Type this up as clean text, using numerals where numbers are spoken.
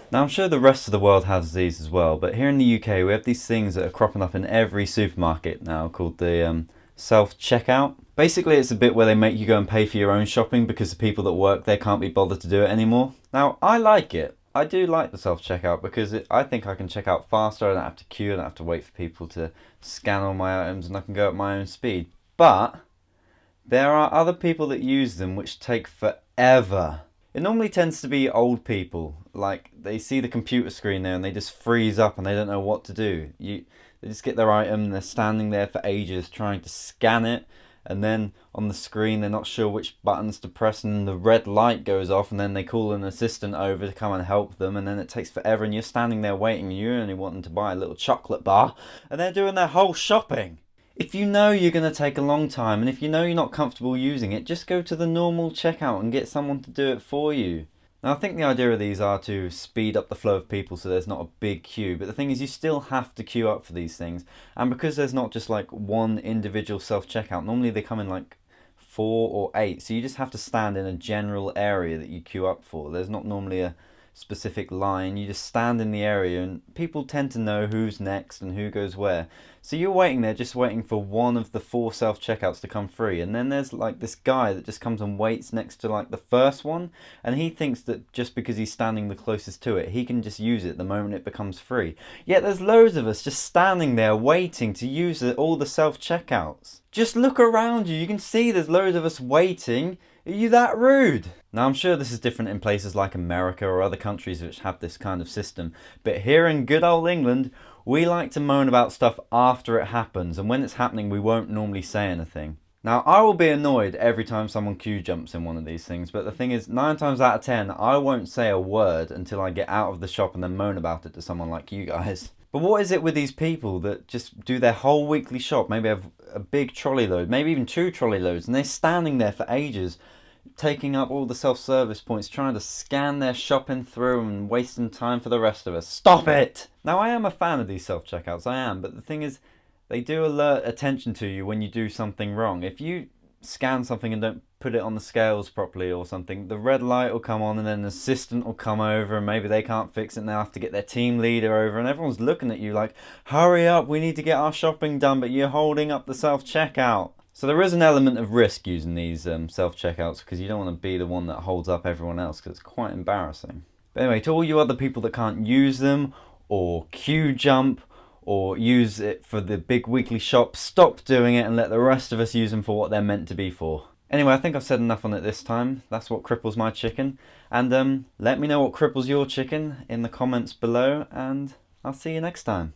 Now I'm sure the rest of the world has these as well, but here in the UK we have these things that are cropping up in every supermarket now called the self-checkout. Basically it's a bit where they make you go and pay for your own shopping because the people that work there can't be bothered to do it anymore. Now I like it. I do like the self-checkout because I think I can check out faster, I don't have to queue, I don't have to wait for people to scan all my items and I can go at my own speed. But there are other people that use them which take forever. It normally tends to be old people, like they see the computer screen there and they just freeze up and they don't know what to do. They just get their item and they're standing there for ages trying to scan it, and then on the screen they're not sure which buttons to press and the red light goes off and then they call an assistant over to come and help them, and then it takes forever and you're standing there waiting and you're only wanting to buy a little chocolate bar and they're doing their whole shopping. If you know you're going to take a long time and if you know you're not comfortable using it, just go to the normal checkout and get someone to do it for you. Now I think the idea of these are to speed up the flow of people so there's not a big queue, but the thing is you still have to queue up for these things, and because there's not just like one individual self-checkout, normally they come in like 4 or 8, so you just have to stand in a general area that you queue up for. There's not normally a specific line, you just stand in the area and people tend to know who's next and who goes where. So you're waiting there just waiting for one of the 4 self-checkouts to come free, and then there's like this guy that just comes and waits next to like the first one, and he thinks that just because he's standing the closest to it he can just use it the moment it becomes free. Yet there's loads of us just standing there waiting to use all the self-checkouts. Just look around you, you can see there's loads of us waiting. Are you that rude? Now I'm sure this is different in places like America or other countries which have this kind of system, but here in good old England we like to moan about stuff after it happens, and when it's happening we won't normally say anything. Now I will be annoyed every time someone queue jumps in one of these things, but the thing is 9 times out of 10 I won't say a word until I get out of the shop and then moan about it to someone like you guys. But what is it with these people that just do their whole weekly shop, maybe have a big trolley load, maybe even 2 trolley loads, and they're standing there for ages taking up all the self-service points, trying to scan their shopping through and wasting time for the rest of us. Stop it! Now I am a fan of these self-checkouts, I am, but the thing is they do alert attention to you when you do something wrong. If you scan something and don't put it on the scales properly or something, the red light will come on and then an assistant will come over and maybe they can't fix it and they'll have to get their team leader over, and everyone's looking at you like, hurry up, we need to get our shopping done, but you're holding up the self-checkout. So there is an element of risk using these self-checkouts because you don't want to be the one that holds up everyone else because it's quite embarrassing. But anyway, to all you other people that can't use them or queue jump or use it for the big weekly shop, stop doing it and let the rest of us use them for what they're meant to be for. Anyway, I think I've said enough on it this time. That's what cripples my chicken. And let me know what cripples your chicken in the comments below, and I'll see you next time.